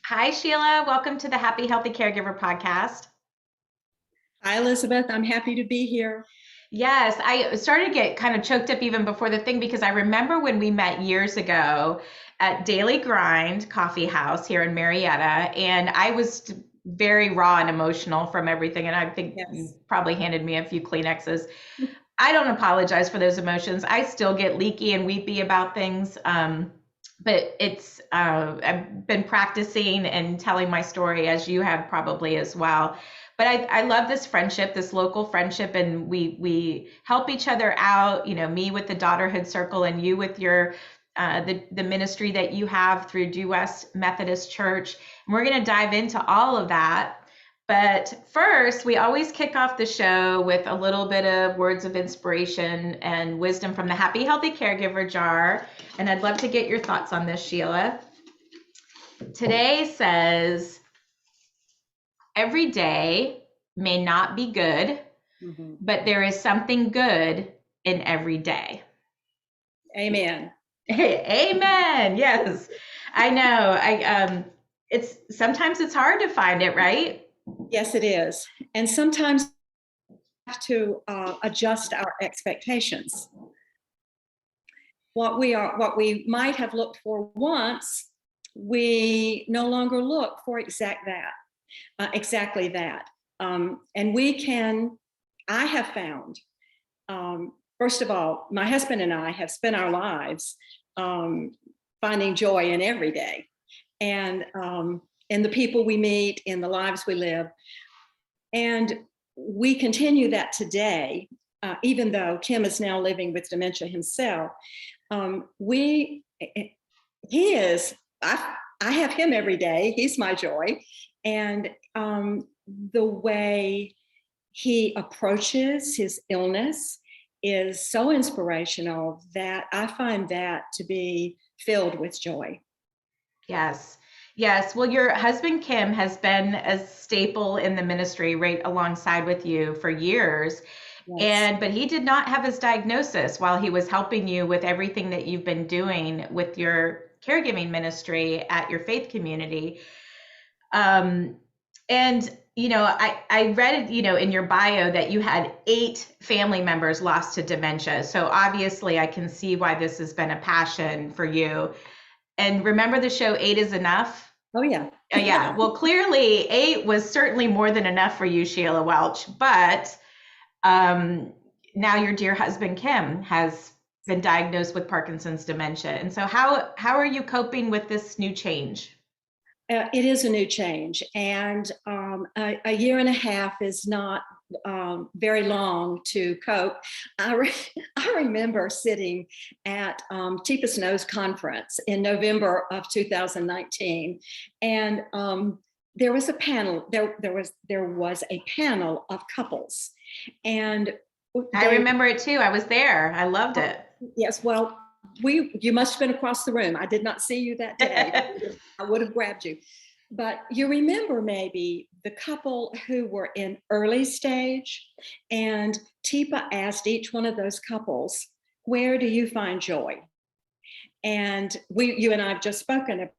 Hi, Sheila. Welcome to the Happy Healthy Caregiver podcast. Hi, Elizabeth. I'm happy to be here. Yes, I started to get kind of choked up even before the thing because I remember when we met years ago at Daily Grind Coffee House here in Marietta, and I was very raw and emotional from everything. And I think you Yes. probably handed me a few Kleenexes. I don't apologize for those emotions. I still get leaky and weepy about things. But I've been practicing and telling my story as you have probably as well. But I love this friendship, this local friendship, and we help each other out. You know, me with the Daughterhood Circle, and you with your the ministry that you have through Due West Methodist Church. And we're going to dive into all of that. But first, we always kick off the show with a little bit of words of inspiration and wisdom from the Happy Healthy Caregiver jar. And I'd love to get your thoughts on this, Sheila. Today says, every day may not be good, but there is something good in every day. Amen. Amen. Yes, I know. It's sometimes it's hard to find it, right? Yes, it is. And sometimes we have to adjust our expectations. What we might have looked for once, we no longer look for exactly that. And I have found, first of all, my husband and I have spent our lives finding joy in every day. And in the people we meet, in the lives we live. And we continue that today, even though Tim is now living with dementia himself. I have him every day. He's my joy. And the way he approaches his illness is so inspirational that I find that to be filled with joy. Yes. Yes. Well, your husband, Kim, has been a staple in the ministry right alongside with you for years. Yes. But he did not have his diagnosis while he was helping you with everything that you've been doing with your caregiving ministry at your faith community. And I read, in your bio that you had 8 family members lost to dementia. So obviously I can see why this has been a passion for you. And remember the show 8 is Enough? Oh, yeah. Yeah. Well, clearly 8 was certainly more than enough for you, Sheila Welch. But now your dear husband, Kim, has been diagnosed with Parkinson's dementia. And so how are you coping with this new change? It is a new change, and a year and a half is not very long to cope. I remember sitting at Teepa Snow's conference in November of 2019, and there was a panel. There was a panel of couples, and I remember it too. I was there. I loved it. Yes, well, you must have been across the room. I did not see you that day. I would have grabbed you. But you remember maybe the couple who were in early stage, and Teepa asked each one of those couples, where do you find joy? And you and I have just spoken.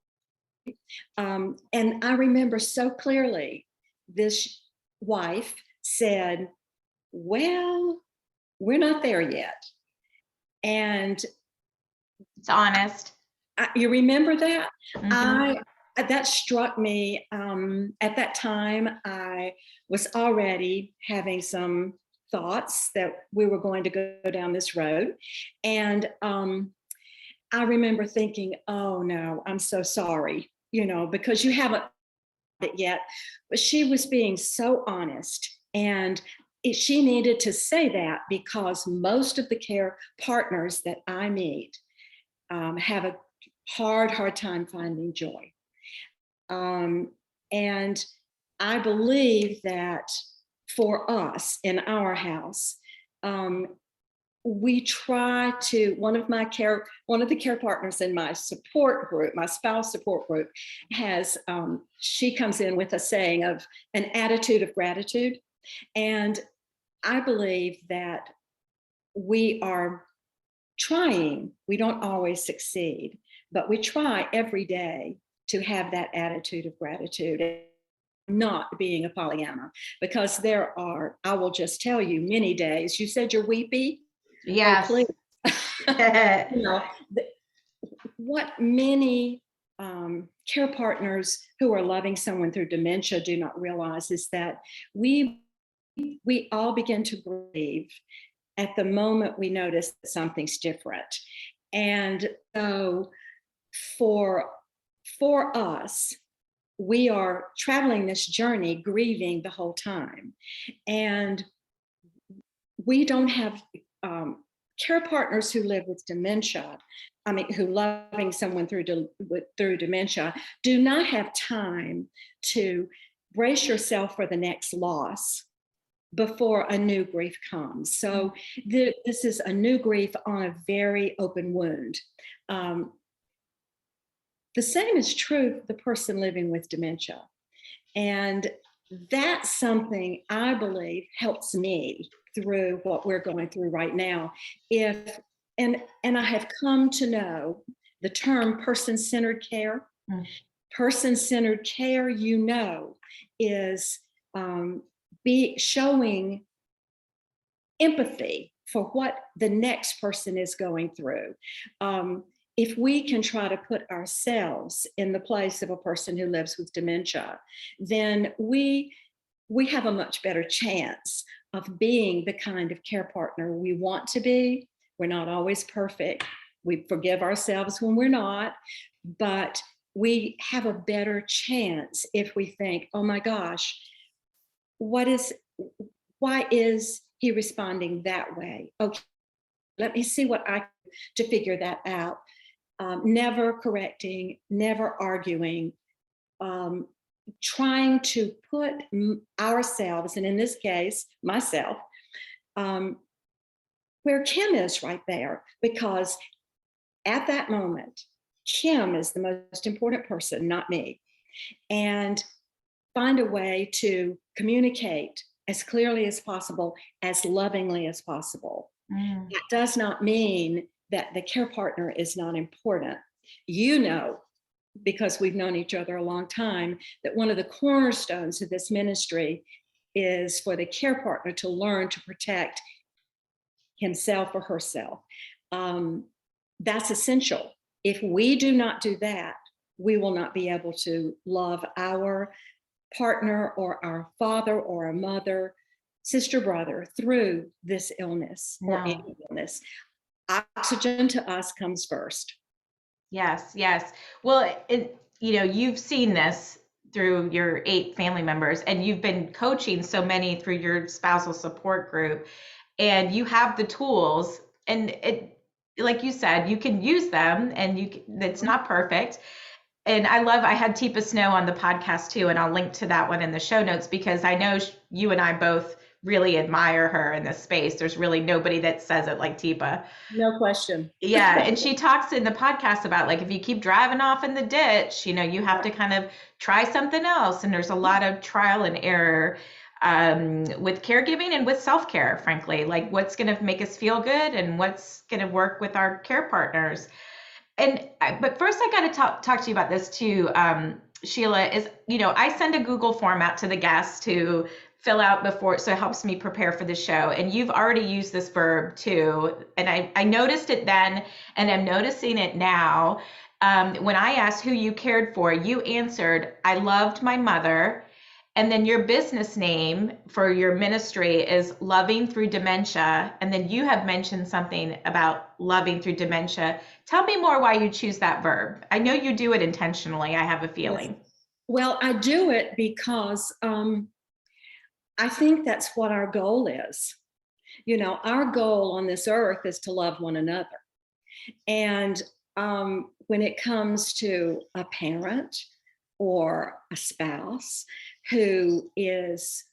And I remember so clearly this wife said, well, we're not there yet. And it's honest. You remember that? Mm-hmm. That struck me. At that time, I was already having some thoughts that we were going to go down this road. And I remember thinking, oh no, I'm so sorry, because you haven't it yet. But she was being so honest. And she needed to say that because most of the care partners that I meet have a hard time finding joy. And I believe that for us in our house, we try to, one of the care partners in my support group, my spouse support group, she comes in with a saying of an attitude of gratitude. And I believe that we are trying, we don't always succeed, but we try every day to have that attitude of gratitude, and not being a Pollyanna, because there are, I will just tell you, many days. You said you're weepy. Oh, Yes. please. You know, what many care partners who are loving someone through dementia do not realize is that we all begin to grieve at the moment we notice that something's different. And so for us, we are traveling this journey grieving the whole time. And we don't have care partners who live with dementia, who loving someone through dementia, do not have time to brace yourself for the next loss before a new grief comes. So this is a new grief on a very open wound. The same is true for the person living with dementia. And that's something I believe helps me through what we're going through right now. And I have come to know the term person-centered care. Person-centered care, is showing empathy for what the next person is going through. If we can try to put ourselves in the place of a person who lives with dementia, then we have a much better chance of being the kind of care partner we want to be. We're not always perfect. We forgive ourselves when we're not, but we have a better chance if we think, oh my gosh, why is he responding that way? Okay, let me see what I can do to figure that out. Never correcting, never arguing, trying to put ourselves, and in this case, myself, where Kim is right there, because at that moment, Kim is the most important person, not me, and find a way to communicate as clearly as possible, as lovingly as possible. That does not mean that the care partner is not important. Because we've known each other a long time, that one of the cornerstones of this ministry is for the care partner to learn to protect himself or herself. That's essential. If we do not do that, we will not be able to love our partner or our father or our mother, sister, brother through this illness or any illness. Oxygen to us comes first. Yes, yes. Well, you've seen this through your 8 family members, and you've been coaching so many through your spousal support group, and you have the tools, and like you said, you can use them, and it's not perfect. And I had Teepa Snow on the podcast too, and I'll link to that one in the show notes, because I know you and I both really admire her in this space. There's really nobody that says it like Teepa. No question. Yeah. And she talks in the podcast about, like, if you keep driving off in the ditch, you have to kind of try something else. And there's a lot of trial and error with caregiving and with self-care, frankly, like what's going to make us feel good and what's going to work with our care partners. But first I got to talk to you about this too, Sheila, is, I send a Google form out to the guests to fill out before, so it helps me prepare for the show. And you've already used this verb too. And I noticed it then, and I'm noticing it now. When I asked who you cared for, you answered, I loved my mother. And then your business name for your ministry is Loving Through Dementia. And then you have mentioned something about loving through dementia. Tell me more why you choose that verb. I know you do it intentionally, I have a feeling. Yes. Well, I do it because I think that's what our goal is. Our goal on this earth is to love one another. And when it comes to a parent or a spouse who is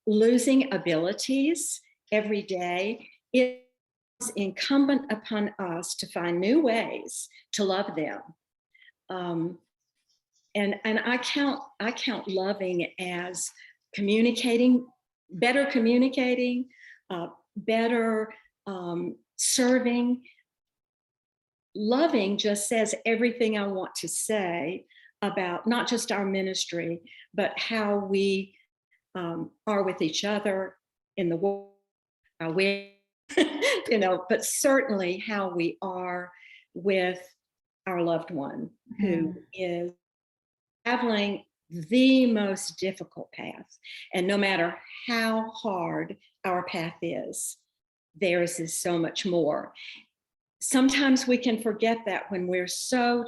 losing abilities every day, it's incumbent upon us to find new ways to love them. And I count loving as better communicating, better serving, Loving just says everything I want to say about not just our ministry, but how we are with each other in the world, how we, but certainly how we are with our loved one who is traveling the most difficult path. And no matter how hard our path is, theirs is so much more. Sometimes we can forget that when we're so,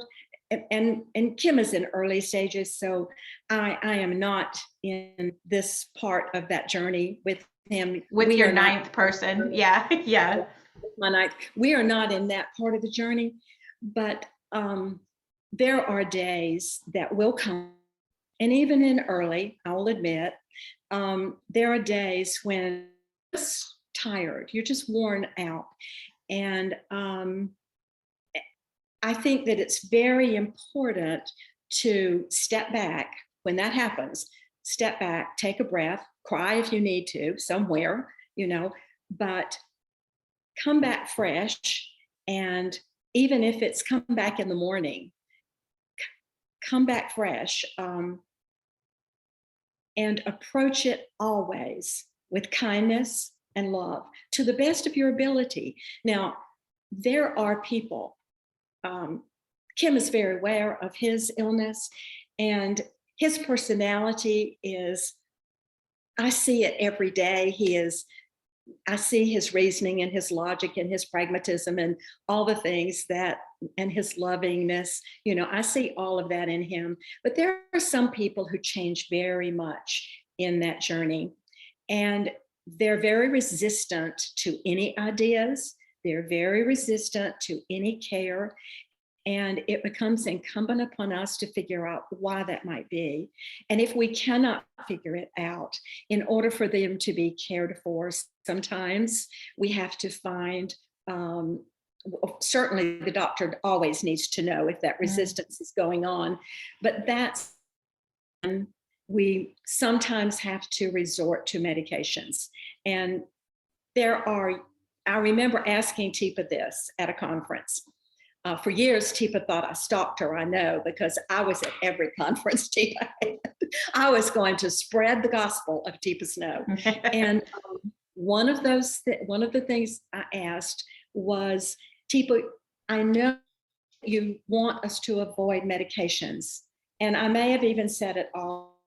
and Kim is in early stages, so I am not in this part of that journey with him. With your ninth person. Yeah. Yeah. My ninth. We are not in that part of the journey, but there are days that will come, and even in early, I will admit, there are days when you're just tired, you're just worn out. And I think that it's very important to step back when that happens. Step back, take a breath, cry if you need to somewhere, but come back fresh. And even if it's come back in the morning, come back fresh, and approach it always with kindness and love to the best of your ability. Now, there are people, Kim is very aware of his illness, and his personality is, I see it every day. I see his reasoning and his logic and his pragmatism and all the things and his lovingness, I see all of that in him. But there are some people who change very much in that journey, and they're very resistant to any ideas. They're very resistant to any care. And it becomes incumbent upon us to figure out why that might be. And if we cannot figure it out, in order for them to be cared for, sometimes we have to find, certainly the doctor always needs to know if that resistance is going on, but that's when we sometimes have to resort to medications. And I remember asking Teepa this at a conference. For years, Teepa thought I stalked her, I know, because I was at every conference Teepa had. I was going to spread the gospel of Teepa Snow. And one of the things I asked was, Teepa, I know you want us to avoid medications. And I may have even said it all.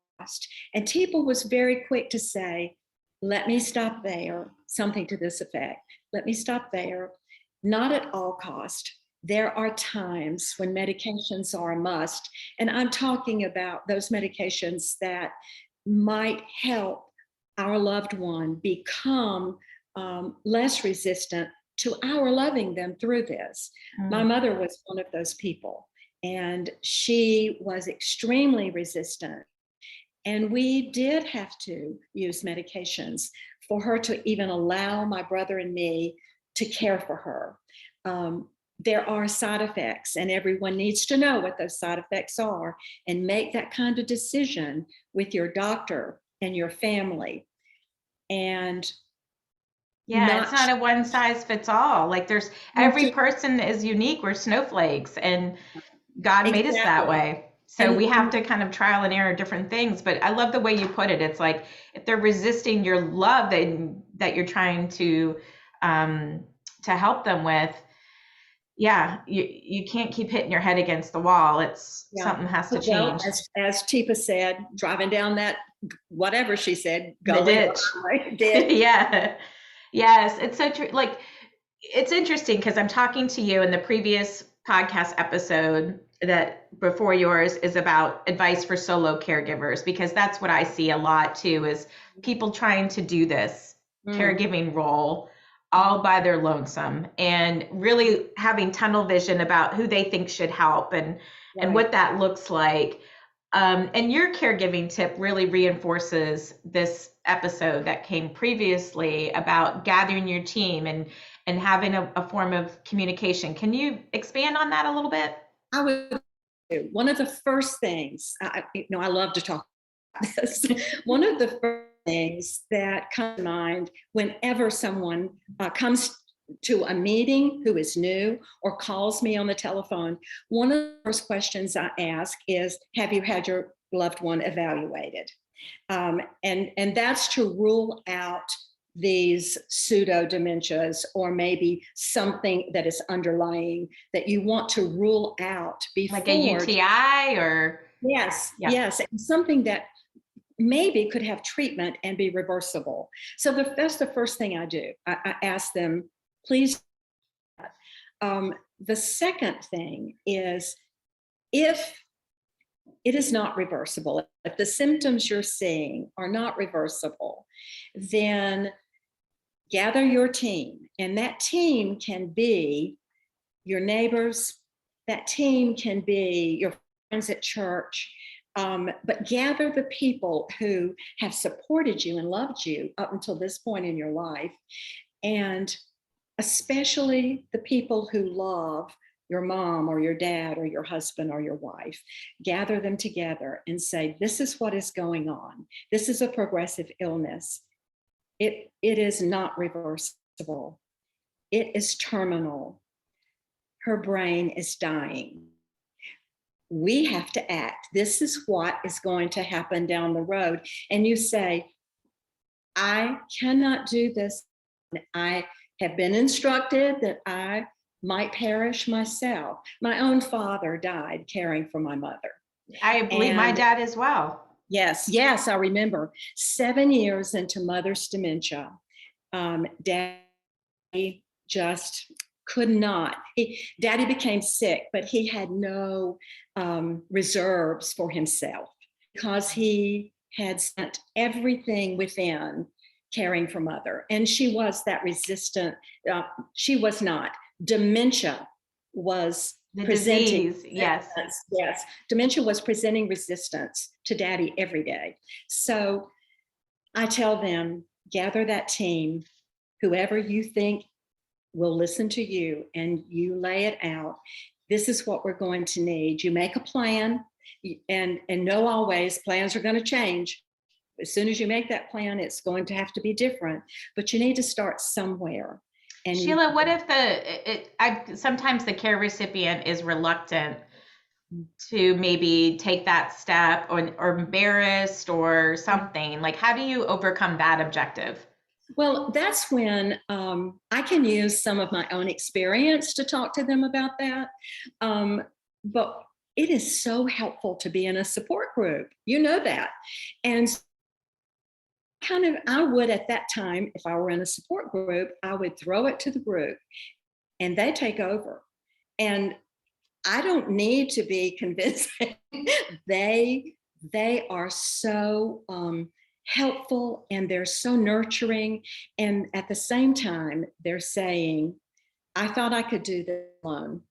And Teepa was very quick to say, let me stop there, something to this effect. Let me stop there, not at all cost. There are times when medications are a must, and I'm talking about those medications that might help our loved one become less resistant to our loving them through this. My mother was one of those people, and she was extremely resistant. And we did have to use medications for her to even allow my brother and me to care for her. There are side effects, and everyone needs to know what those side effects are and make that kind of decision with your doctor and your family. And it's not a one size fits all. Like every person is unique. We're snowflakes, and God made us that way. So we have to kind of trial and error different things. But I love the way you put it. It's like, if they're resisting your love that you're trying to help them with, you can't keep hitting your head against the wall. Something has to change. As Teepa said, driving down that, whatever she said, gully, the ditch. Yeah. Yes, it's so true. Like, it's interesting because I'm talking to you in the previous podcast episode that before yours is about advice for solo caregivers, because that's what I see a lot too, is people trying to do this caregiving role all by their lonesome, and really having tunnel vision about who they think should help and what that looks like. And your caregiving tip really reinforces this episode that came previously about gathering your team and having a form of communication. Can you expand on that a little bit? I would. One of the first things, I love to talk about this. One of the first things that come to mind whenever someone comes to a meeting who is new or calls me on the telephone, one of the first questions I ask is, have you had your loved one evaluated? And that's to rule out these pseudo dementias, or maybe something that is underlying that you want to rule out before. Like a UTI or? Yes, Yeah. yes, something that maybe could have treatment and be reversible. So that's the first thing I do. I ask them, please. The second thing is, if it is not reversible, if the symptoms you're seeing are not reversible, then gather your team. And that team can be your neighbors, that team can be your friends at church, but gather the people who have supported you and loved you up until this point in your life, and especially the people who love your mom or your dad or your husband or your wife. Gather them together and say, this is what is going on. This is a progressive illness. It is not reversible. It is terminal. Her brain is dying. We have to act. This is what is going to happen down the road. And you say, I cannot do this. I have been instructed that I might perish myself. My own father died caring for my mother. I believe my dad as well. Yes, I remember 7 years into mother's dementia, Daddy just could not. Daddy became sick, but he had no reserves for himself, because he had spent everything within caring for mother. And she was that resistant. She was not. Dementia was The presenting. disease, yes. Yes. Dementia was presenting resistance to Daddy every day. So I tell them, gather that team, whoever you think will listen to you, and you lay it out. This is what we're going to need. You make a plan, and know always plans are going to change. As soon as you make that plan, it's going to have to be different, but you need to start somewhere. And Sheila, what if sometimes the care recipient is reluctant to maybe take that step, or embarrassed or something? Like, how do you overcome that objective? Well, that's when I can use some of my own experience to talk to them about that. But it is so helpful to be in a support group. You know that. And I would, at that time, if I were in a support group, I would throw it to the group and they take over. And I don't need to be convincing. They are so helpful, and they're so nurturing. And at the same time, they're saying, I thought I could do this alone.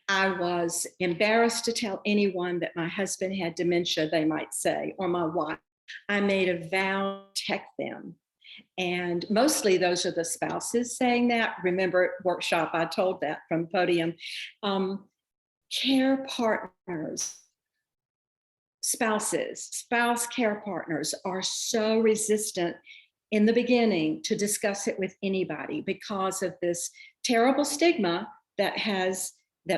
I was embarrassed to tell anyone that my husband had dementia, they might say, or my wife. I made a vow to protect them. And mostly those are the spouses saying that. Remember, workshop, I told that from the podium. Care partners, spouse care partners are so resistant in the beginning to discuss it with anybody, because of this terrible stigma that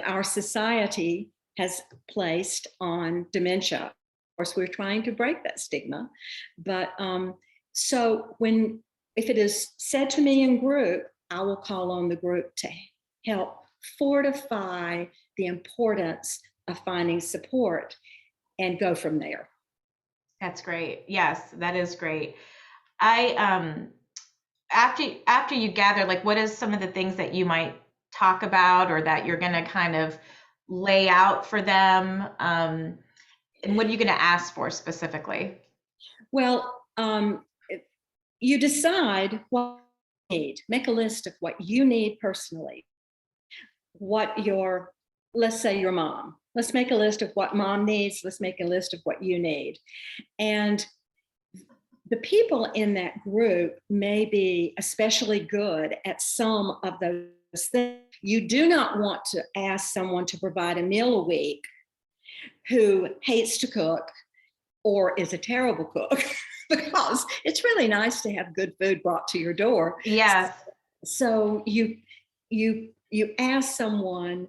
our society has placed on dementia. Of course, we're trying to break that stigma. But so if it is said to me in group, I will call on the group to help fortify the importance of finding support and go from there. That's great. Yes, that is great. After you gather, like, what is some of the things that you might talk about, or that you're going to kind of lay out for them? And what are you going to ask for specifically? Well, you decide what you need. Make a list of what you need personally. Let's say your mom. Let's make a list of what mom needs. Let's make a list of what you need. And the people in that group may be especially good at some of those things. You do not want to ask someone to provide a meal a week who hates to cook or is a terrible cook, because it's really nice to have good food brought to your door. Yes. So you you ask someone,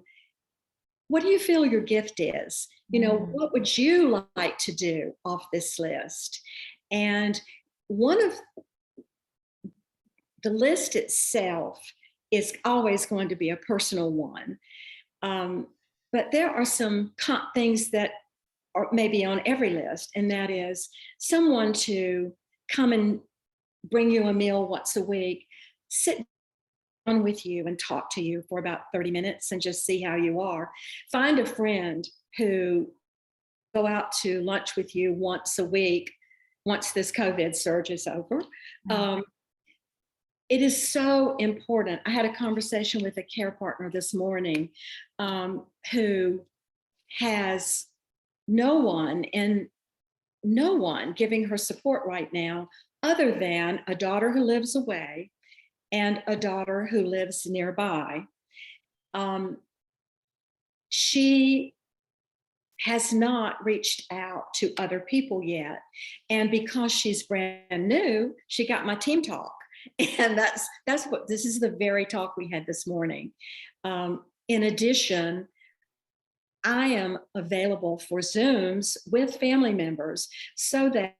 what do you feel your gift is? What would you like to do off this list? And one of the list itself is always going to be a personal one. But there are some things that are maybe on every list, and that is someone to come and bring you a meal once a week, sit down with you and talk to you for about 30 minutes and just see how you are. Find a friend who go out to lunch with you once a week once this COVID surge is over. It is so important. I had a conversation with a care partner this morning who has no one giving her support right now other than a daughter who lives away and a daughter who lives nearby. She has not reached out to other people yet. And because she's brand new, she got my team talk. And that's what this is, the very talk we had this morning. In addition, I am available for Zooms with family members so that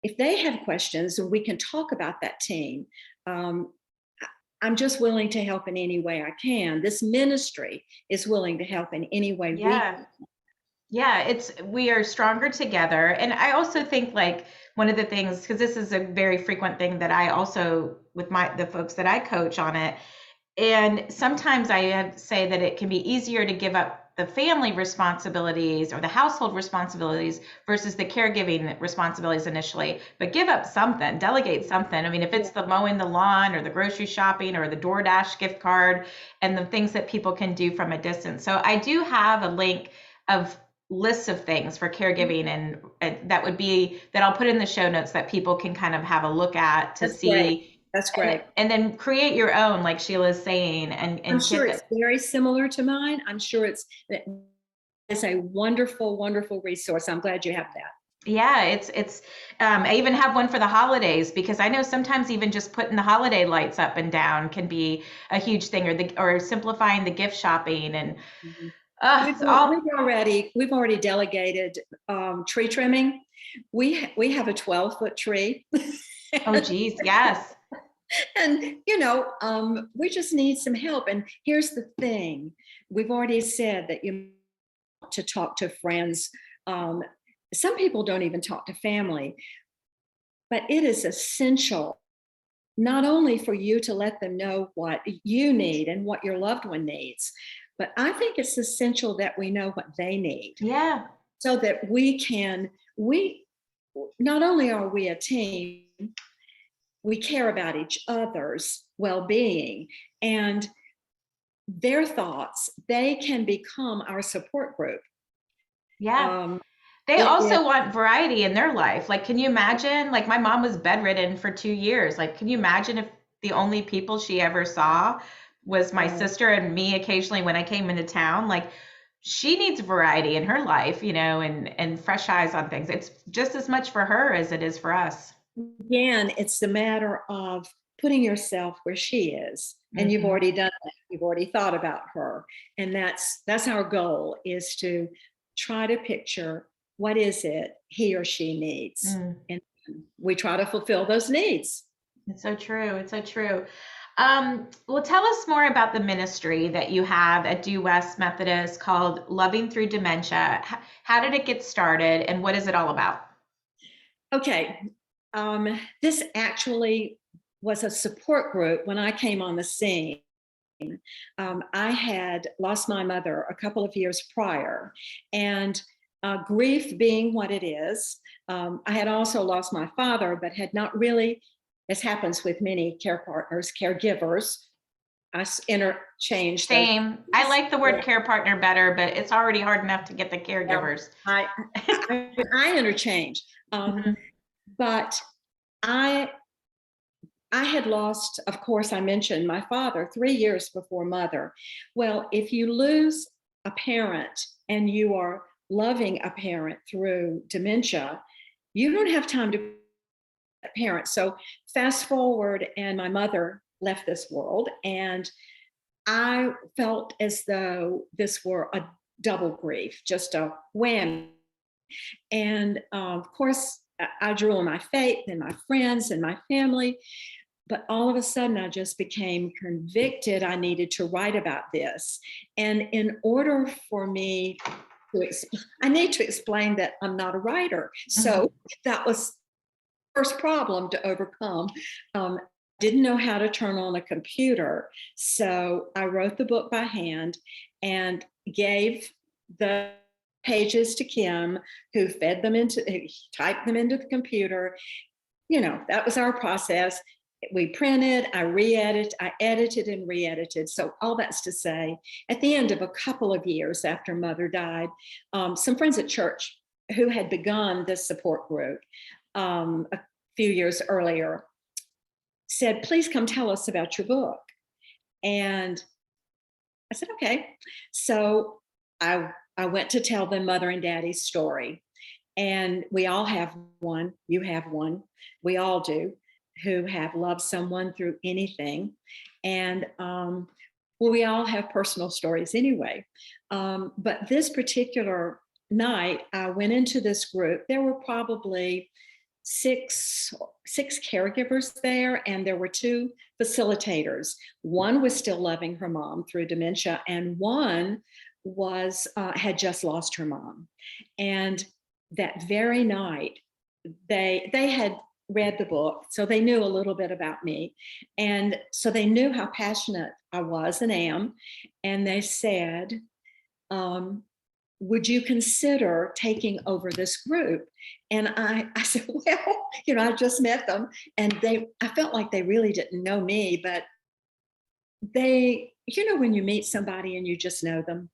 if they have questions and we can talk about that team, I'm just willing to help in any way I can. This ministry is willing to help in any way we can. Yeah, we are stronger together. And I also think like one of the things, because this is a very frequent thing that I also, with the folks that I coach on it, and sometimes I say that it can be easier to give up the family responsibilities or the household responsibilities versus the caregiving responsibilities initially, but give up something, delegate something. I mean, if it's the mowing the lawn or the grocery shopping or the DoorDash gift card and the things that people can do from a distance. So I do have a link of lists of things for caregiving, and that would be that I'll put in the show notes that people can kind of have a look at to see. Great. That's great. And then create your own, like Sheila's saying, and I'm sure it's very similar to mine. I'm sure it's a wonderful, wonderful resource. I'm glad you have that. Yeah, it's I even have one for the holidays, because I know sometimes even just putting the holiday lights up and down can be a huge thing, or simplifying the gift shopping. And we've already delegated tree trimming. We have a 12-foot tree. Oh geez, yes. And we just need some help. And here's the thing: we've already said that you want to talk to friends. Some people don't even talk to family, but it is essential not only for you to let them know what you need and what your loved one needs, but I think it's essential that we know what they need. Yeah. So that we not only are we a team, we care about each other's well-being and their thoughts. They can become our support group. Yeah. They also want variety in their life. Like, can you imagine, like my mom was bedridden for 2 years. Like, can you imagine if the only people she ever saw was my sister and me occasionally when I came into town? Like, she needs variety in her life, and fresh eyes on things. It's just as much for her as it is for us. Again, it's the matter of putting yourself where she is. And you've already done that. You've already thought about her. And that's our goal, is to try to picture what is it he or she needs. And we try to fulfill those needs. It's so true. It's so true. Well, tell us more about the ministry that you have at Due West Methodist called Loving Through Dementia. How did it get started, and what is it all about? Okay. This actually was a support group when I came on the scene. I had lost my mother a couple of years prior, and grief being what it is, I had also lost my father, but had not really, as happens with many care partners, caregivers. I interchanged. Same. I like the word care partner better, but it's already hard enough to get the caregivers. I interchange. But I had lost, of course, I mentioned my father 3 years before mother. Well, if you lose a parent and you are loving a parent through dementia, you don't have time to be a parent. So fast forward, and my mother left this world, and I felt as though this were a double grief, just a whammy. And of course, I drew on my faith and my friends and my family. But all of a sudden, I just became convicted I needed to write about this. And in order for me to I need to explain that I'm not a writer. So that was the first problem to overcome. Didn't know how to turn on a computer. So I wrote the book by hand and gave the pages to Kim, who typed them into the computer. That was our process. We printed, I edited and re-edited. So all that's to say, at the end of a couple of years after Mother died, some friends at church who had begun this support group a few years earlier said, please come tell us about your book. And I said, okay. So I went to tell them Mother and Daddy's story. And we all have one. You have one. We all do, who have loved someone through anything. And we all have personal stories anyway. But this particular night, I went into this group. There were probably six caregivers there, and there were two facilitators. One was still loving her mom through dementia, and one was had just lost her mom. And that very night, they had read the book, so they knew a little bit about me, and so they knew how passionate I was and am. And they said, would you consider taking over this group? And I said, well, I just met them, and I felt like they really didn't know me, but they, when you meet somebody and you just know them,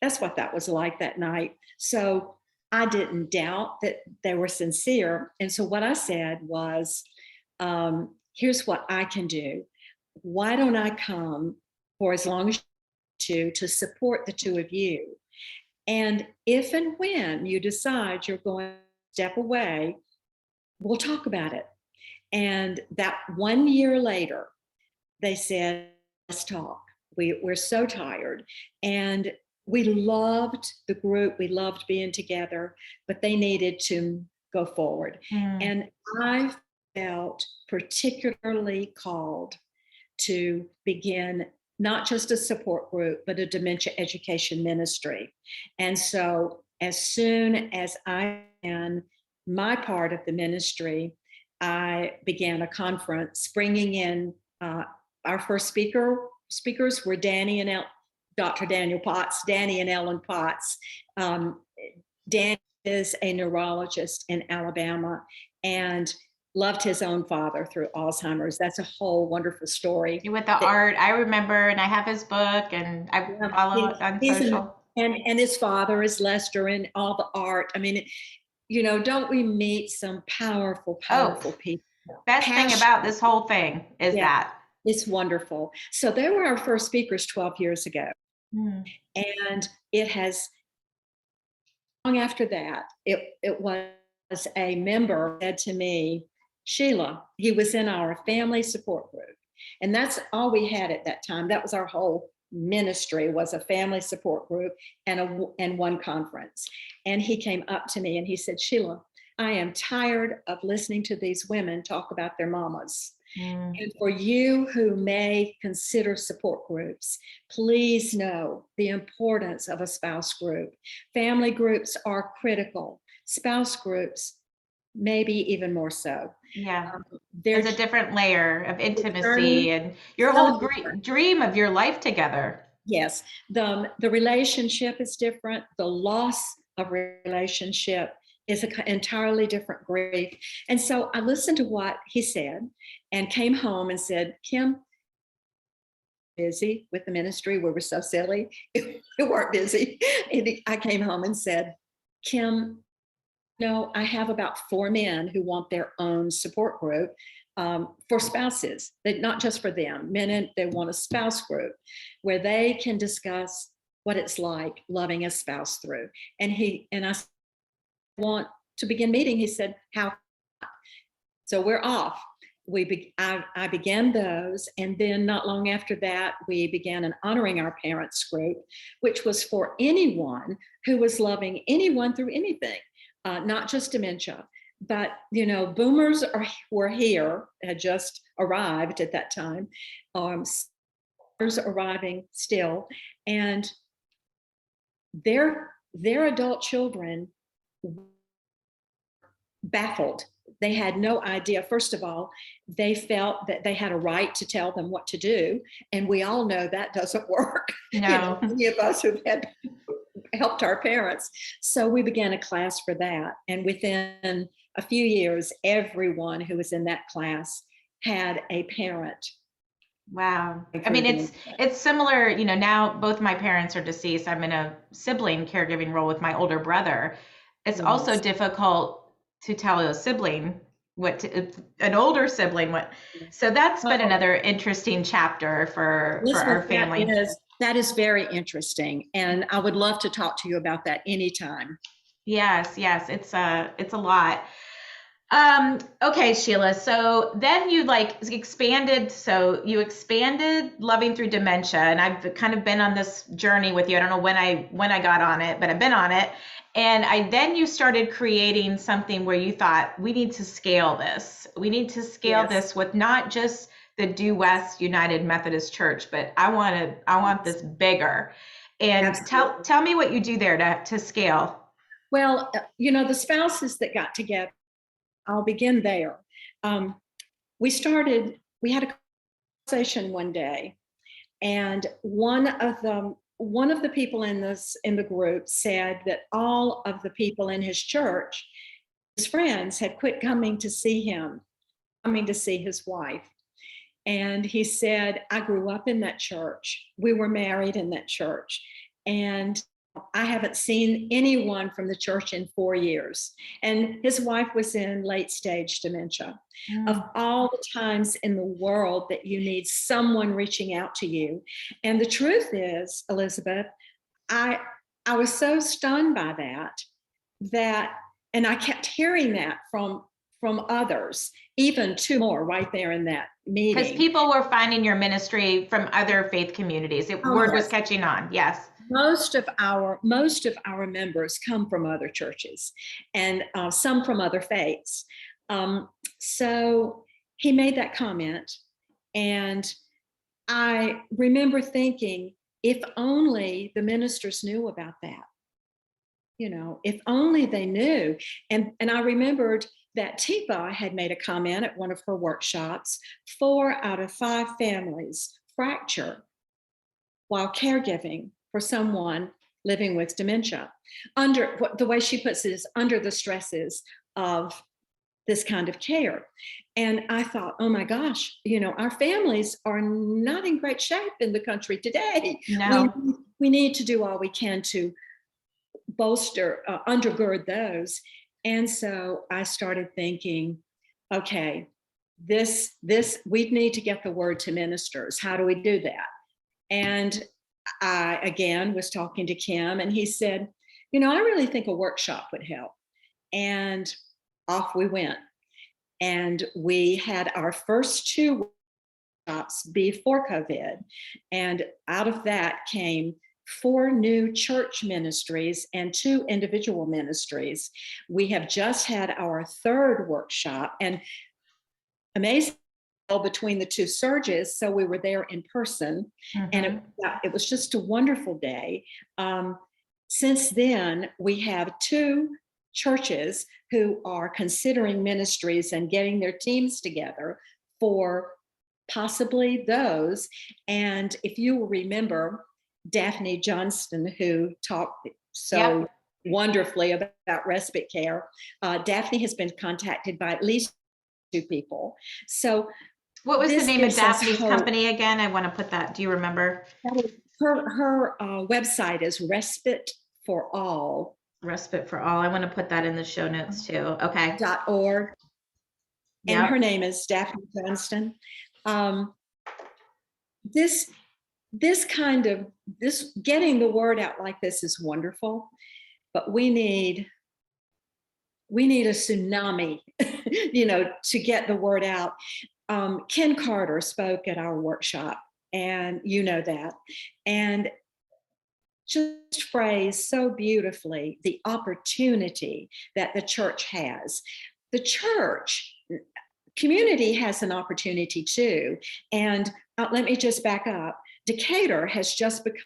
that's what that was like that night. So I didn't doubt that they were sincere. And so what I said was, here's what I can do. Why don't I come for as long as you to support the two of you? And if and when you decide you're going to step away, we'll talk about it. And that 1 year later, they said, let's talk. We're so tired. And we loved the group. We loved being together, but they needed to go forward. And I felt particularly called to begin not just a support group, but a dementia education ministry. And so as soon as I began my part of the ministry, I began a conference bringing in our first speakers were Dr. Daniel Potts, Danny and Ellen Potts. Dan is a neurologist in Alabama and loved his own father through Alzheimer's. That's a whole wonderful story. With the art, I remember, and I have his book, and I follow it on social. And his father is Lester, and all the art. I mean, don't we meet some powerful people? Best thing about this whole thing is that. It's wonderful. So they were our first speakers 12 years ago. And it has, long after that, it was a member said to me, Sheila, he was in our family support group. And that's all we had at that time. That was our whole ministry, was a family support group and one conference. And he came up to me and he said, Sheila, I am tired of listening to these women talk about their mamas. And for you who may consider support groups, please know the importance of a spouse group. Family groups are critical. Spouse groups, maybe even more so. Yeah, there's a different layer of intimacy and your whole dream of your life together. Yes, the relationship is different. The loss of relationship is an entirely different grief. And so I listened to what he said and came home and said, Kim, busy with the ministry. We were so silly. We weren't busy. And I came home and said, Kim, I have about 4 men who want their own support group for spouses, not just for them. Men, they want a spouse group where they can discuss what it's like loving a spouse through. And I want to begin meeting. He said, how? So we're off. I began those, and then not long after that, we began an Honoring Our Parents group, which was for anyone who was loving anyone through anything, not just dementia. But boomers were here, had just arrived at that time, seniors arriving still, and their adult children baffled. They had no idea. First of all, they felt that they had a right to tell them what to do. And we all know that doesn't work. No. Many of us who've helped our parents. So we began a class for that. And within a few years, everyone who was in that class had a parent. Wow. I mean, it's similar, now both my parents are deceased. I'm in a sibling caregiving role with my older brother. It's also difficult to tell a sibling an older sibling what. So that's been another interesting chapter for our family. That is very interesting. And I would love to talk to you about that anytime. Yes, it's a lot. Okay, Sheila. So then you expanded. So you expanded Loving Through Dementia, and I've kind of been on this journey with you. I don't know when I got on it, but I've been on it. And then you started creating something where you thought, we need to scale this. We need to scale this with not just the Due West United Methodist Church, but I want this bigger. And tell me what you do there to scale. Well, the spouses that got together, I'll begin there. We had a conversation one day, and one of the people in the group said that all of the people in his church, his friends, had quit coming to see his wife. And he said, I grew up in that church. We were married in that church. And I haven't seen anyone from the church in 4 years. And his wife was in late stage dementia. Of all the times in the world that you need someone reaching out to you. And the truth is, Elizabeth, I was so stunned by that, and I kept hearing that from others, even two more right there in that meeting. Because people were finding your ministry from other faith communities. Word was catching on. Yes. Most of our members come from other churches, and some from other faiths. So he made that comment, and I remember thinking, if only the ministers knew about that. If only they knew. And I remembered that Tifa had made a comment at one of her workshops: 4 out of 5 families fracture while caregiving for someone living with dementia, under the way she puts it is under the stresses of this kind of care. And I thought, oh my gosh, our families are not in great shape in the country today. No. We need to do all we can to bolster, undergird those. And so I started thinking, okay, this we need to get the word to ministers. How do we do that? And I, again, was talking to Kim, and he said, I really think a workshop would help. And off we went. And we had our first 2 workshops before COVID. And out of that came 4 new church ministries and 2 individual ministries. We have just had our 3rd workshop, and amazing between the 2 surges, so we were there in person, and it was just a wonderful day. Since then, we have 2 churches who are considering ministries and getting their teams together for possibly those. And if you will remember, Daphne Johnston, who talked so wonderfully about respite care, Daphne has been contacted by at least 2 people. So what was the name of Daphne's company again? I want to put that. Do you remember? Her website is Respite for All. Respite for All. I want to put that in the show notes too. Okay. .org. And her name is Daphne Johnston. This getting the word out like this is wonderful, but we need a tsunami, to get the word out. Ken Carter spoke at our workshop, and you know that, and just phrased so beautifully the opportunity that the church has. The church community has an opportunity too. And let me just back up. Decatur has just become,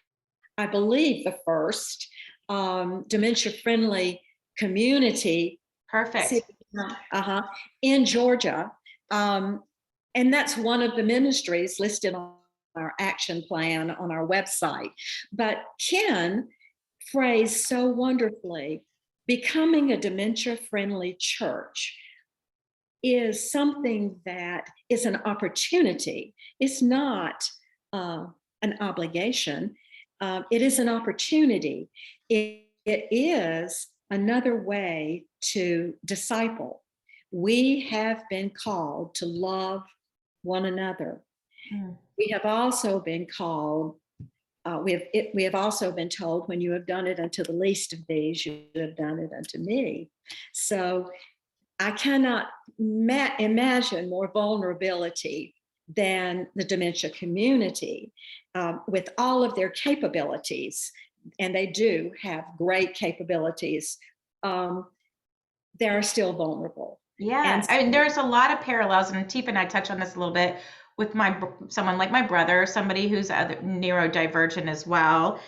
I believe, the first dementia-friendly community Perfect. in Georgia. And that's one of the ministries listed on our action plan on our website. But Ken phrased so wonderfully, becoming a dementia-friendly church is something that is an opportunity. It's not an obligation. It is an opportunity. It is another way to disciple. We have been called to love one another. We have also been called, we have also been told, when you have done it unto the least of these, you have done it unto me. So I cannot imagine more vulnerability than the dementia community with all of their capabilities, and they do have great capabilities. They're still vulnerable. Yeah, So, I mean, there's a lot of parallels, and Tifa and I touch on this a little bit with someone like my brother, somebody who's neurodivergent as well,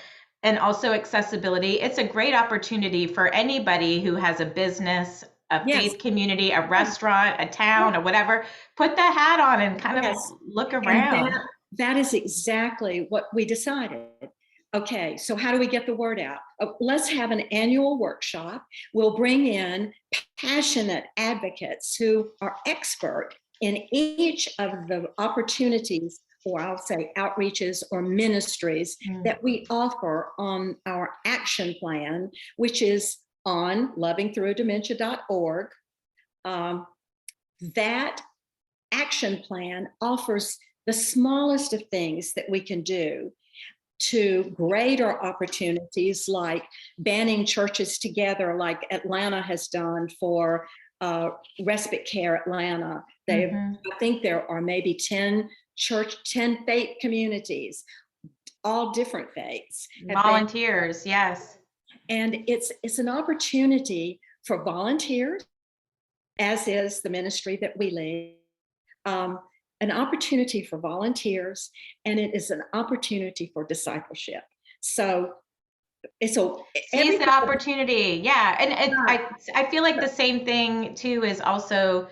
and also accessibility. It's a great opportunity for anybody who has a business, a yes, faith community, a restaurant, a town, or whatever. Put the hat on and kind of look around. And that is exactly what we decided. Okay, so how do we get the word out? Let's have an annual workshop. We'll bring in passionate advocates who are expert in each of the opportunities, or I'll say outreaches or ministries that we offer on our action plan, which is on lovingthroughdementia.org. That action plan offers the smallest of things that we can do to greater opportunities, like banding churches together, like Atlanta has done for Respite Care Atlanta. I think there are maybe 10 faith communities, all different faiths. Volunteers, yes. And it's an opportunity for volunteers, as is the ministry that we lead. An opportunity for volunteers, and it is an opportunity for discipleship. So it's seize the opportunity. Yeah. And I feel like the same thing too is also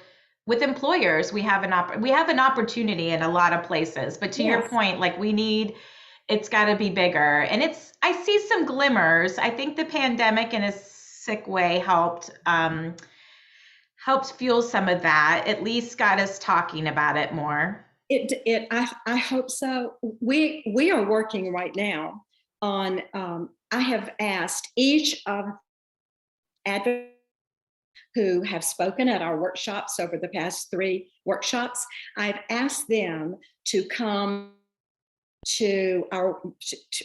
with employers. We have an opportunity in a lot of places, but to your point, like it's got to be bigger. And I see some glimmers. I think the pandemic in a sick way helped fuel some of that, at least got us talking about it more. I hope so. We are working right now on, I have asked each of advocates who have spoken at our workshops over the past 3 workshops, I've asked them to come to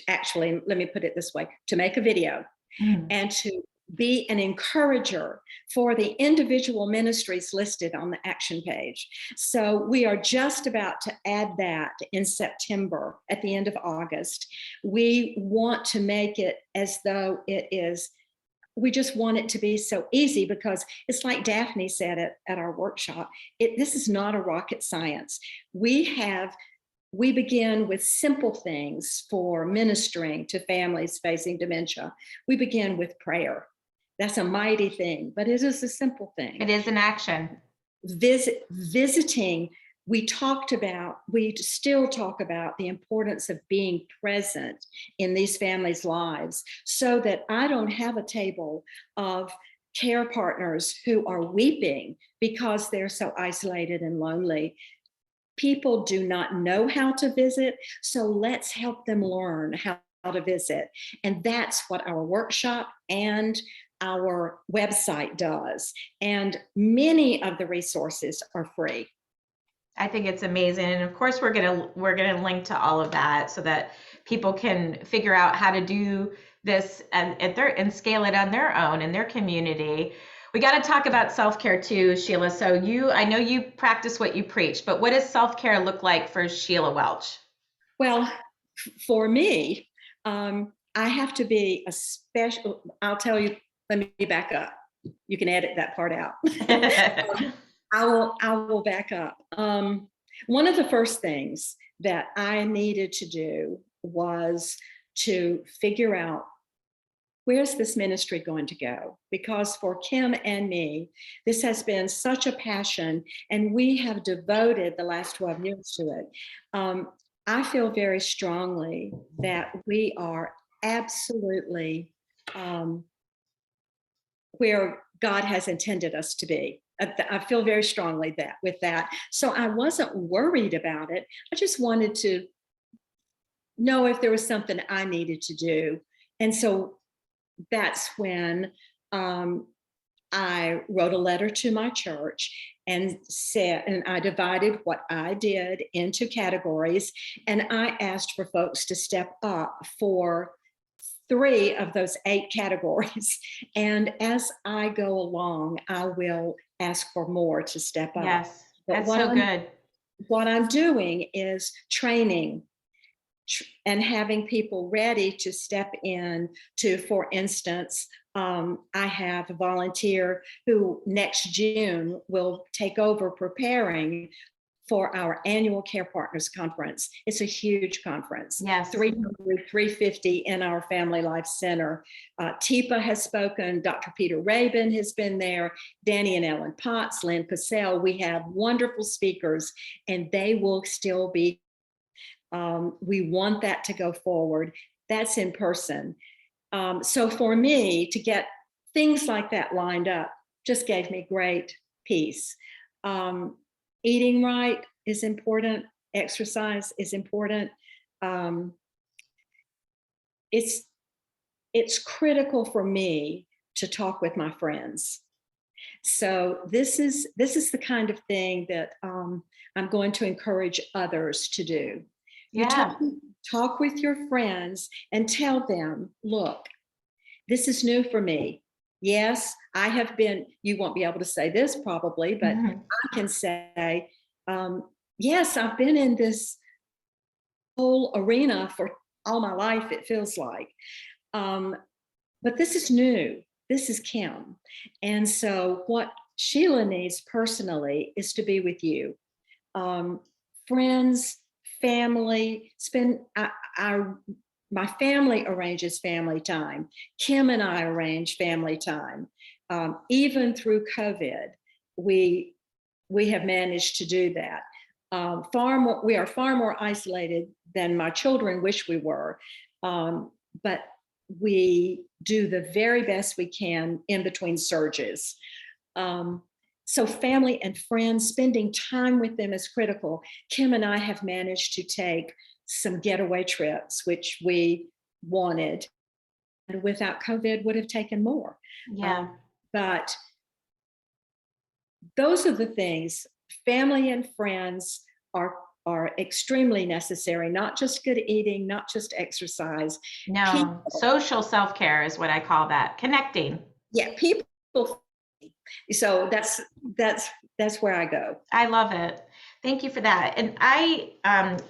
actually, let me put it this way, to make a video and to be an encourager for the individual ministries listed on the action page. So we are just about to add that in September, at the end of August. We want to make it as though it is, we just want it to be so easy, because it's like Daphne said at our workshop, this is not a rocket science. We begin with simple things for ministering to families facing dementia. We begin with prayer. That's a mighty thing, but it is a simple thing. It is an action. Visiting, we still talk about the importance of being present in these families' lives, so that I don't have a table of care partners who are weeping because they're so isolated and lonely. People do not know how to visit, so let's help them learn how to visit. And that's what our workshop and our website does. And many of the resources are free. I think it's amazing. And of course, we're gonna link to all of that so that people can figure out how to do this and scale it on their own in their community. We got to talk about self-care too, Sheila. So I know you practice what you preach, but what does self-care look like for Sheila Welch? Well, for me, I have to be a special, I'll tell you, let me back up. You can edit that part out. I will back up. One of the first things that I needed to do was to figure out, where's this ministry going to go? Because for Kim and me, this has been such a passion, and we have devoted the last 12 years to it. I feel very strongly that we are absolutely where God has intended us to be. I feel very strongly that with that. So I wasn't worried about it. I just wanted to know if there was something I needed to do. And so that's when I wrote a letter to my church and I divided what I did into categories, and I asked for folks to step up for 3 of those 8 categories. And as I go along, I will ask for more to step up. Yes, But that's so good. what I'm doing is training and having people ready to step in to, for instance, I have a volunteer who next June will take over preparing for our annual Care Partners Conference. It's a huge conference. Yes. 350 in our Family Life Center. TIPA has spoken, Dr. Peter Rabin has been there, Danny and Ellen Potts, Lynn Cassell. We have wonderful speakers, and they will still be. We want that to go forward. That's in person. So for me to get things like that lined up just gave me great peace. Eating right is important. Exercise is important. It's critical for me to talk with my friends. So this is the kind of thing that I'm going to encourage others to do. You talk with your friends and tell them, look, this is new for me. Yes, I have been, you won't be able to say this probably, but I can say, yes, I've been in this whole arena for all my life, it feels like. But this is new. This is Kim. And so what Sheila needs personally is to be with you. Friends, family, my family arranges family time. Kim and I arrange family time. Even through COVID, we have managed to do that. We are far more isolated than my children wish we were, but we do the very best we can in between surges. So family and friends, spending time with them is critical. Kim and I have managed to take some getaway trips, which we wanted, and without COVID would have taken more. Yeah. But those are the things. Family and friends are extremely necessary, not just good eating, not just exercise. No, people, social self-care is what I call that. Connecting. Yeah, people. So that's where I go. I love it. Thank you for that. And I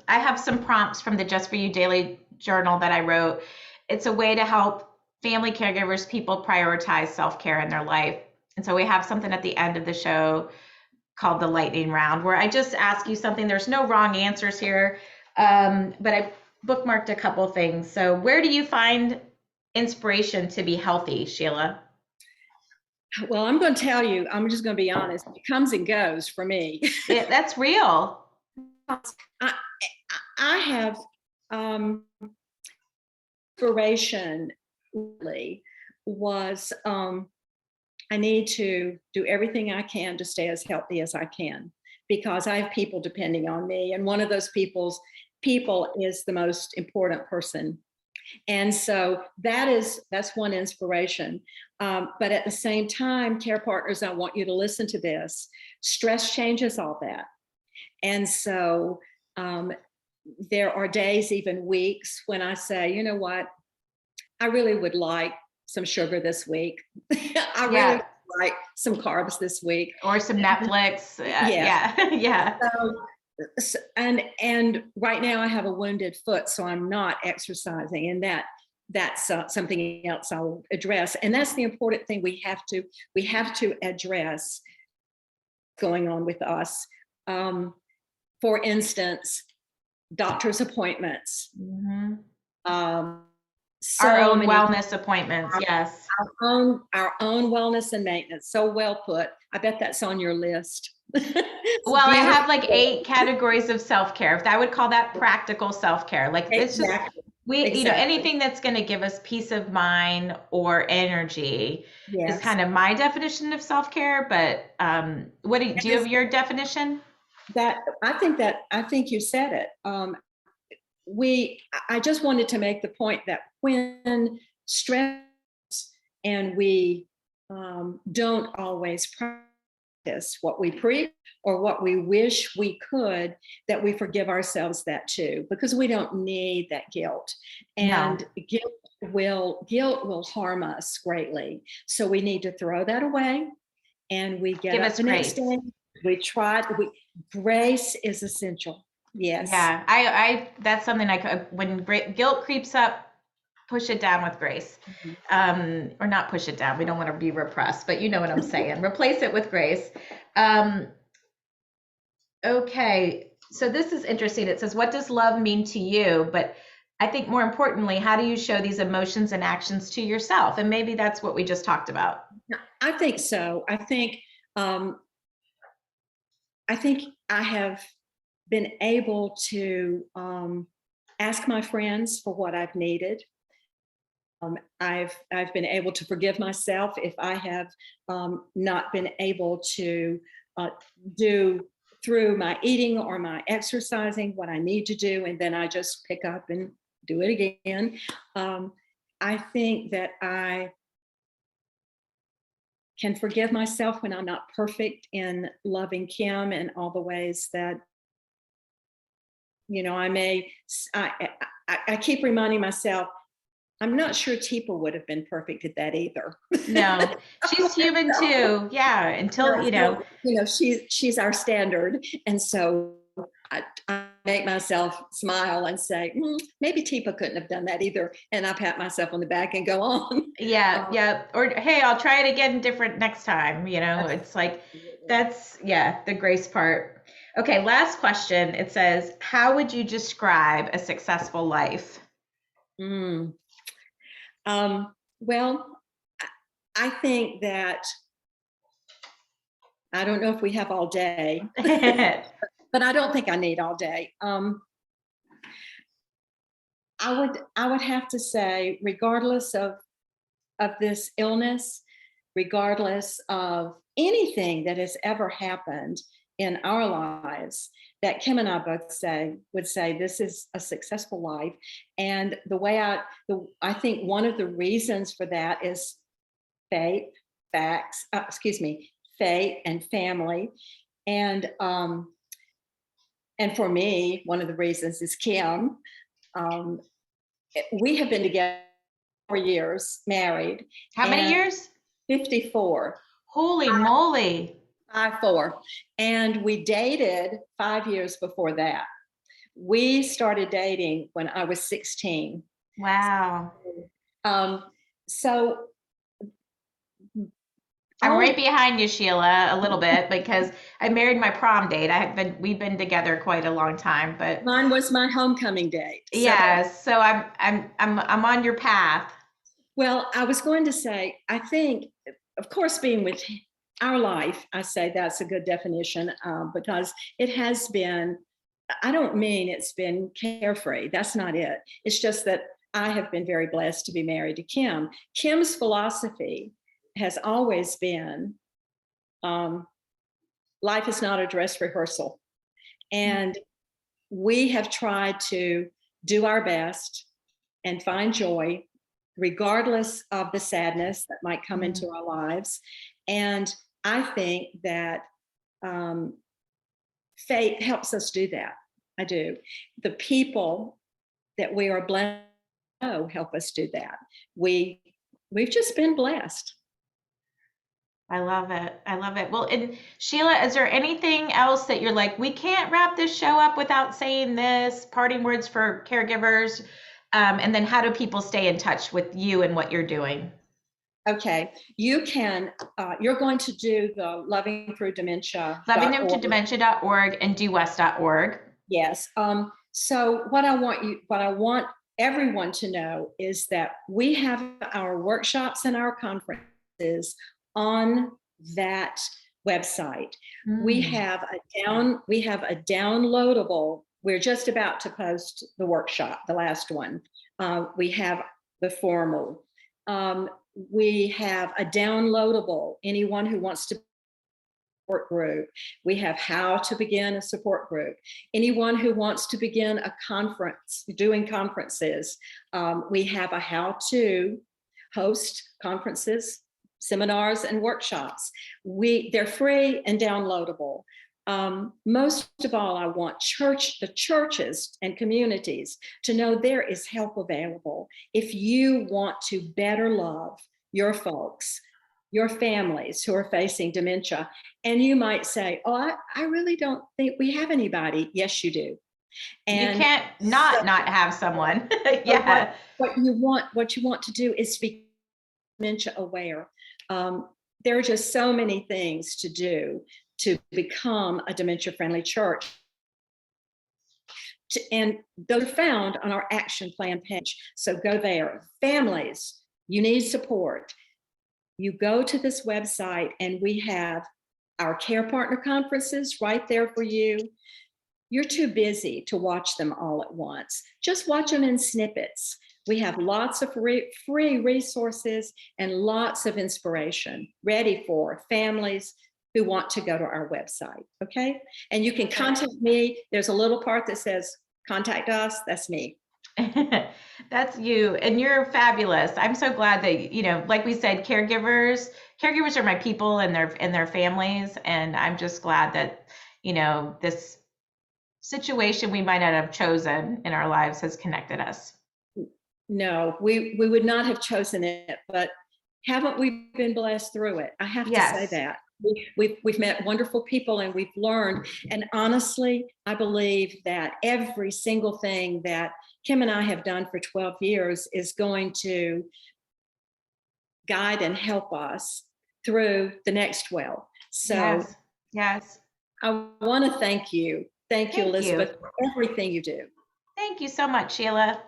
have some prompts from the Just For You Daily Journal that I wrote. It's a way to help family caregivers, people prioritize self-care in their life. And so we have something at the end of the show called the lightning round, where I just ask you something. There's no wrong answers here, but I bookmarked a couple things. So where do you find inspiration to be healthy, Sheila? Well, I'm going to tell you, I'm just going to be honest. It comes and goes for me. Yeah, that's real. I have inspiration really was I need to do everything I can to stay as healthy as I can, because I have people depending on me. And one of those people is the most important person. And so that's one inspiration. But at the same time, care partners, I want you to listen to this. Stress changes all that. And so there are days, even weeks, when I say, you know what, I really would like some sugar this week. I really would like some carbs this week. Or some Netflix. Yes. Yeah. Yeah. And right now I have a wounded foot, so I'm not exercising, and that's something else I will address. And that's the important thing we have to address going on with us. For instance, doctor's appointments. Mhm. So Our own many wellness appointments. Yes. our own wellness and maintenance. So well put. I bet that's on your list. It's Well, I have like beautiful. 8 categories of self-care. If I would call that practical self-care. Like it's just Exactly. anything that's going to give us peace of mind or energy is Yes. kind of my definition of self-care. But what do you have your definition? I think you said it. I just wanted to make the point that when stress and we don't always practice what we preach or what we wish we could, that we forgive ourselves that too, because we don't need that guilt. And guilt will harm us greatly. So we need to throw that away, and we get up the next day. Grace is essential. Yes. Yeah, I that's something when guilt creeps up, push it down with grace. Or not push it down. We don't want to be repressed, but you know what I'm saying. Replace it with grace. Okay, so this is interesting. It says, what does love mean to you? But I think more importantly, how do you show these emotions and actions to yourself? And maybe that's what we just talked about. I think so. I think I have been able to ask my friends for what I've needed. I've been able to forgive myself if I have not been able to do through my eating or my exercising what I need to do, and then I just pick up and do it again. I think that I can forgive myself when I'm not perfect in loving Kim in all the ways that, I keep reminding myself, I'm not sure Teepa would have been perfect at that either. No, she's human too. Yeah, until she's our standard, and so I make myself smile and say, maybe Teepa couldn't have done that either, and I pat myself on the back and go on. Yeah. Or hey, I'll try it again different next time. It's like that's the grace part. Okay, last question. It says, how would you describe a successful life? Well, I think that I don't know if we have all day, but I don't think I need all day. I would have to say, regardless of this illness, regardless of anything that has ever happened in our lives, that Kim and I both would say this is a successful life. And the way I think one of the reasons for that is faith and family. And for me, one of the reasons is Kim. We have been together 4 years, married. How many years? 54. Holy moly. 54. And we dated 5 years before that. We started dating when I was 16. Wow. So I'm right behind you, Sheila, a little bit, because I married my prom date. We've been together quite a long time, but mine was my homecoming date. So I'm on your path. Well, I was going to say, I think, of course, being with our life, I say that's a good definition, because it has been, I don't mean it's been carefree. That's not it. It's just that I have been very blessed to be married to Kim. Kim's philosophy has always been, life is not a dress rehearsal. And we have tried to do our best and find joy, regardless of the sadness that might come into our lives. And I think that faith helps us do that. I do. The people that we are blessed to know help us do that. We've just been blessed. I love it. I love it. Well, and Sheila, is there anything else that you're like, we can't wrap this show up without saying this? Parting words for caregivers. And then how do people stay in touch with you and what you're doing? Okay, you can, you're going to do the lovingthroughdementia.org. Lovingthroughdementia.org and dewest.org. Yes. So what I want everyone to know is that we have our workshops and our conferences on that website. We have a downloadable. We're just about to post the workshop, the last one. We have the formal. We have a downloadable. Anyone who wants to support group. We have how to begin a support group. Anyone who wants to begin a conference, doing conferences, we have a how to host conferences, seminars, and workshops. They're free and downloadable. Most of all, I want the churches and communities to know there is help available. If you want to better love your folks, your families who are facing dementia, and you might say, oh, I really don't think we have anybody. Yes, you do. And you can't not have someone. Yeah. What you want to do is be dementia aware. There are just so many things to do to become a dementia-friendly church. And those are found on our action plan page. So go there. Families, you need support. You go to this website and we have our care partner conferences right there for you. You're too busy to watch them all at once. Just watch them in snippets. We have lots of free resources and lots of inspiration ready for families who want to go to our website, okay? And you can contact me. There's a little part that says, contact us, that's me. That's you, and you're fabulous. I'm so glad that, like we said, caregivers are my people and their families. And I'm just glad that, this situation we might not have chosen in our lives has connected us. No, we would not have chosen it, but haven't we been blessed through it? I have to say that. We've met wonderful people and we've learned. And honestly, I believe that every single thing that Kim and I have done for 12 years is going to guide and help us through the next 12. So yes. I want to thank you. Thank you, Elizabeth, for everything you do. Thank you so much, Sheila.